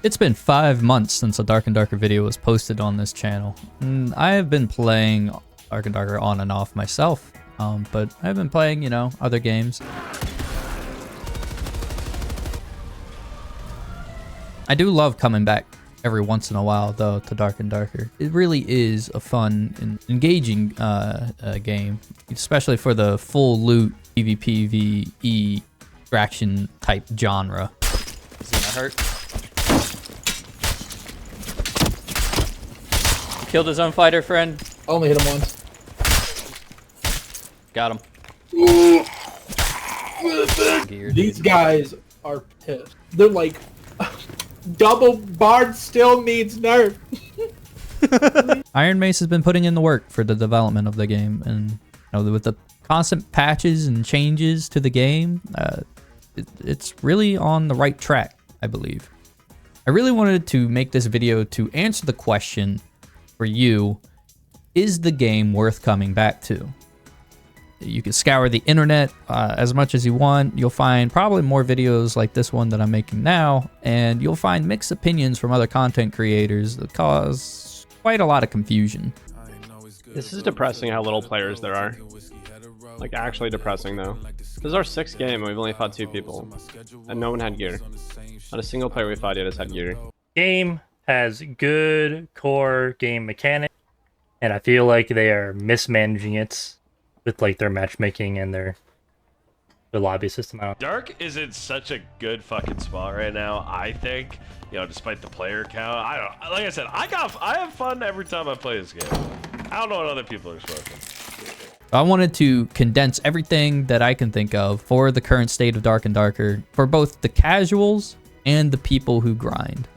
It's been 5 months since a Dark and Darker video was posted on this channel. And I have been playing Dark and Darker on and off myself, but I've been playing, you know, other games. I do love coming back every once in a while, though, to Dark and Darker. It really is a fun and engaging game, especially for the full loot PvPvE extraction type genre. Is it gonna hurt? Killed his own fighter friend. Only hit him once. Got him. These guys are pissed. They're like, double Bard still needs nerf. Ironmace has been putting in the work for the development of the game, and you know, with the constant patches and changes to the game, it's really on the right track, I believe. I really wanted to make this video to answer the question for you: is the game worth coming back to? You can scour the internet as much as you want. You'll find probably more videos like this one that I'm making now, and you'll find mixed opinions from other content creators that cause quite a lot of confusion. This is depressing how little players there are. Like, actually depressing, though. This is our 6th game and we've only fought 2 people. And no one had gear. Not a single player we fought yet has had gear. Game has good core game mechanics, and I feel like they are mismanaging it with like their matchmaking and their lobby system. Dark is in such a good fucking spot right now, I think. You know, despite the player count, I don't. Like I said, I have fun every time I play this game. I don't know what other people are smoking. I wanted to condense everything that I can think of for the current state of Dark and Darker for both the casuals and the people who grind.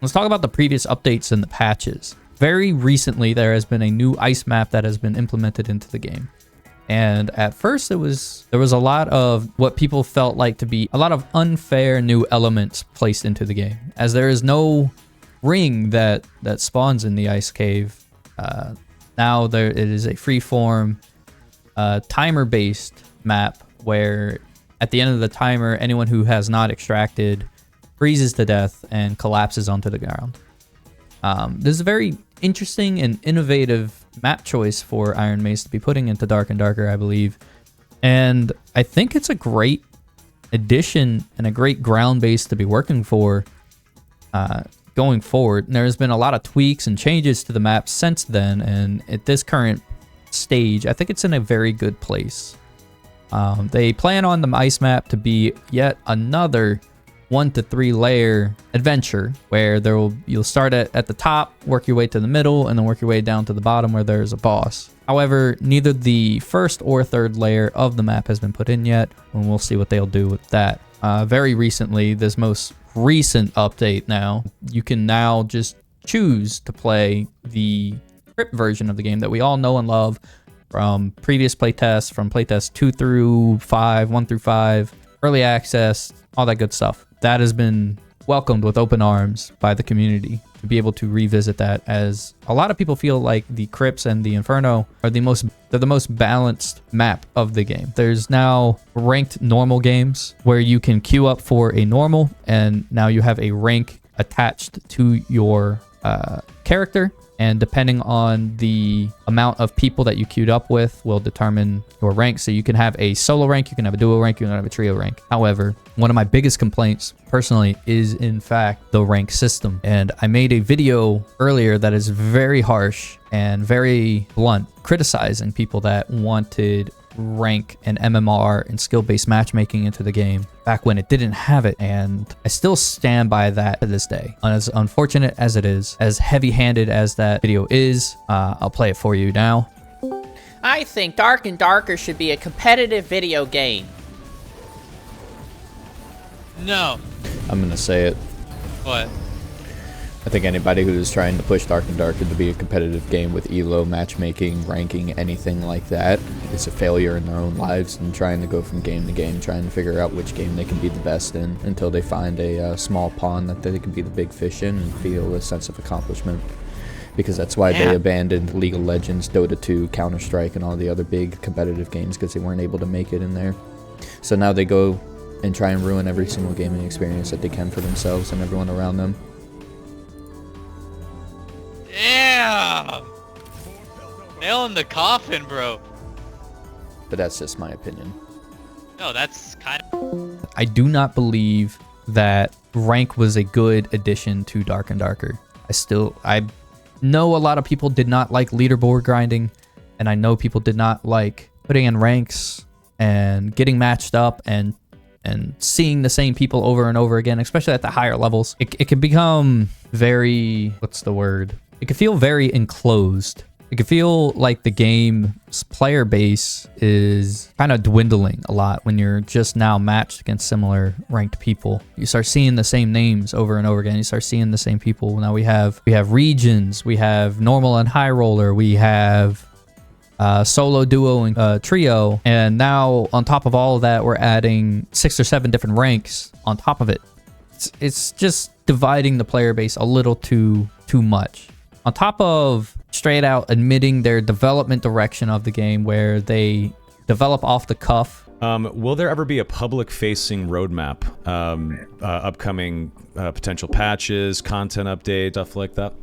Let's talk about the previous updates and the patches. Very recently, there has been a new ice map that has been implemented into the game. And at first, there was a lot of what people felt like to be a lot of unfair new elements placed into the game, as there is no ring that spawns in the ice cave. Now it is a freeform, timer-based map where at the end of the timer, anyone who has not extracted freezes to death and collapses onto the ground. This is a very interesting and innovative map choice for Ironmace to be putting into Dark and Darker, I believe. And I think it's a great addition and a great ground base to be working for going forward. And there's been a lot of tweaks and changes to the map since then, and at this current stage, I think it's in a very good place. They plan on the ice map to be yet another 1 to 3 layer adventure where you'll start at the top, work your way to the middle, and then work your way down to the bottom where there's a boss. However, neither the first or third layer of the map has been put in yet, and we'll see what they'll do with that. Very recently, this most recent update now, you can now just choose to play the crypt version of the game that we all know and love from previous playtests, from playtests 2 through 5, 1 through 5, early access, all that good stuff. That has been welcomed with open arms by the community to be able to revisit that, as a lot of people feel like the Crypts and the Inferno are the most balanced map of the game. There's now ranked normal games where you can queue up for a normal, and now you have a rank attached to your character, and depending on the amount of people that you queued up with will determine your rank. So you can have a solo rank, you can have a duo rank, you can have a trio rank. However, one of my biggest complaints personally is in fact the rank system. And I made a video earlier that is very harsh and very blunt, criticizing people that wanted rank and MMR and skill-based matchmaking into the game back when it didn't have it, and I still stand by that to this day. As unfortunate as it is, as heavy-handed as that video is, I'll play it for you now. I think Dark and Darker should be a competitive video game. No. I'm gonna say it. What? I think anybody who is trying to push Dark and Darker to be a competitive game with elo, matchmaking, ranking, anything like that is a failure in their own lives, and trying to go from game to game, trying to figure out which game they can be the best in until they find a small pond that they can be the big fish in and feel a sense of accomplishment. because that's why they abandoned League of Legends, Dota 2, Counter-Strike, and all the other big competitive games, because they weren't able to make it in there. So now they go and try and ruin every single gaming experience that they can for themselves and everyone around them. Damn! Nail in the coffin, bro. But that's just my opinion. No, that's kind of... I do not believe that rank was a good addition to Dark and Darker. I know a lot of people did not like leaderboard grinding, and I know people did not like putting in ranks and getting matched up and seeing the same people over and over again, especially at the higher levels. It could become very, what's the word? It could feel very enclosed. It could feel like the game's player base is kind of dwindling a lot when you're just now matched against similar ranked people. You start seeing the same names over and over again. You start seeing the same people. Now we have regions, we have normal and high roller, we have solo, duo, and trio, and now on top of all of that, we're adding 6 or 7 different ranks on top of it. It's just dividing the player base a little too much. On top of straight out admitting their development direction of the game, where they develop off the cuff. Will there ever be a public-facing roadmap? Upcoming potential patches, content updates, stuff like that?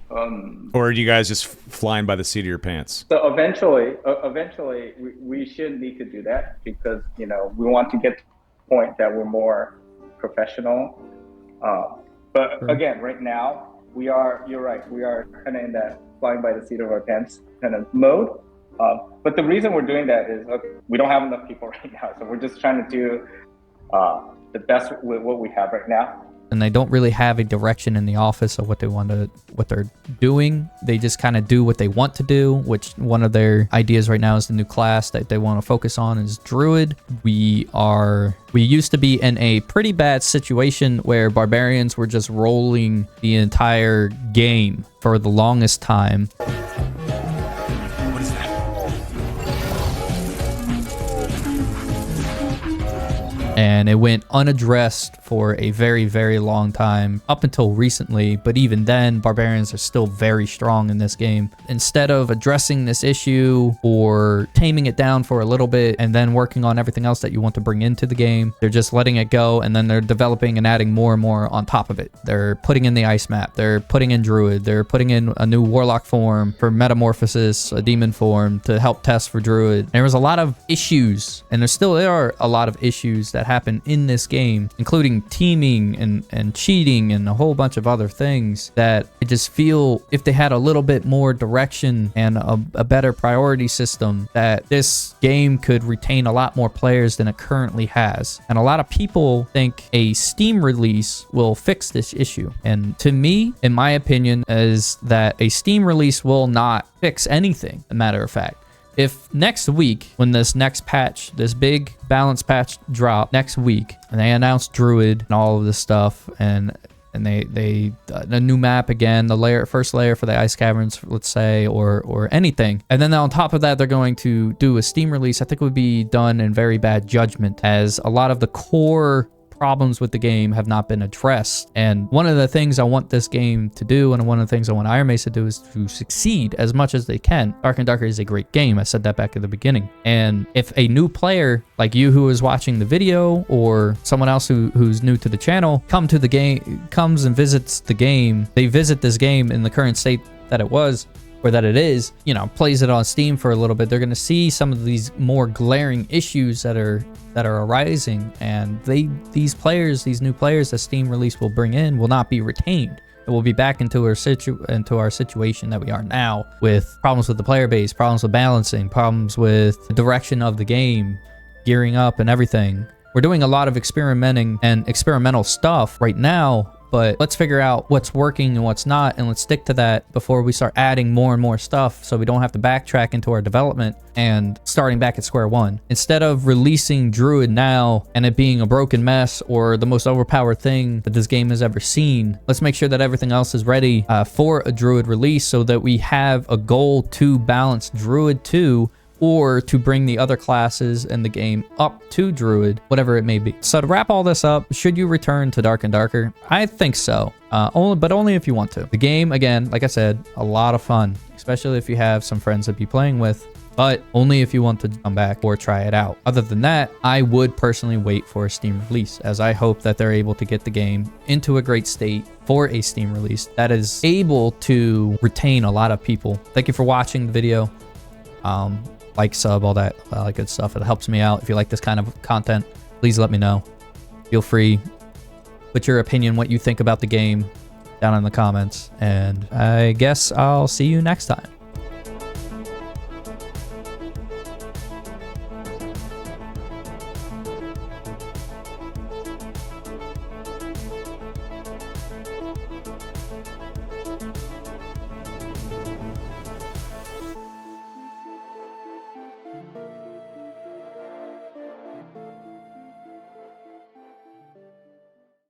Or are you guys just flying by the seat of your pants? So eventually, we should need to do that, because we want to get to the point that we're more professional. But again, right now, you're right, we are kind of in that flying by the seat of our pants kind of mode. But the reason we're doing that is, we don't have enough people right now, so we're just trying to do the best with what we have right now. And they don't really have a direction in the office of what they're doing. They just kind of do what they want to do, which one of their ideas right now is the new class that they want to focus on is Druid. We used to be in a pretty bad situation where barbarians were just rolling the entire game for the longest time. And it went unaddressed for a very, very long time, up until recently. But even then, barbarians are still very strong in this game. Instead of addressing this issue or taming it down for a little bit and then working on everything else that you want to bring into the game, they're just letting it go, and then they're developing and adding more and more on top of it. They're putting in the ice map, they're putting in druid, they're putting in a new warlock form for metamorphosis, a demon form to help test for druid. There was a lot of issues, and there are a lot of issues that happen in this game, including teaming and cheating and a whole bunch of other things, that I just feel if they had a little bit more direction and a better priority system, that this game could retain a lot more players than it currently has. And a lot of people think a Steam release will fix this issue. And to me, in my opinion, is that a Steam release will not fix anything, as a matter of fact. If next week, when this next patch, this big balance patch drop next week, and they announce Druid and all of this stuff, and they a new map again, the first layer for the ice caverns, let's say, or anything, and then on top of that they're going to do a Steam release, I think it would be done in very bad judgment, as a lot of the core problems with the game have not been addressed. And one of the things I want this game to do, and one of the things I want Ironmace to do, is to succeed as much as they can. Dark and Darker is a great game. I said that back at the beginning. And if a new player like you who is watching the video, or someone else who's new to the channel, comes and visits the game, they visit this game in the current state that it was, or that it is, plays it on Steam for a little bit, they're going to see some of these more glaring issues that are arising, and these new players that Steam release will bring in will not be retained. It will be back into our situation that we are now, with problems with the player base, problems with balancing, problems with the direction of the game, gearing up and everything. We're doing a lot of experimenting and experimental stuff right now, but let's figure out what's working and what's not, and let's stick to that before we start adding more and more stuff, so we don't have to backtrack into our development and starting back at square one. Instead of releasing Druid now and it being a broken mess or the most overpowered thing that this game has ever seen, let's make sure that everything else is ready for a Druid release, so that we have a goal to balance Druid 2 or to bring the other classes in the game up to Druid, whatever it may be. So to wrap all this up, should you return to Dark and Darker? I think so, only if you want to. The game, again, like I said, a lot of fun, especially if you have some friends to be playing with, but only if you want to come back or try it out. Other than that, I would personally wait for a Steam release, as I hope that they're able to get the game into a great state for a Steam release that is able to retain a lot of people. Thank you for watching the video. Like, sub, all that good stuff. It helps me out. If you like this kind of content, please let me know. Feel free. Put your opinion, what you think about the game, down in the comments. And I guess I'll see you next time.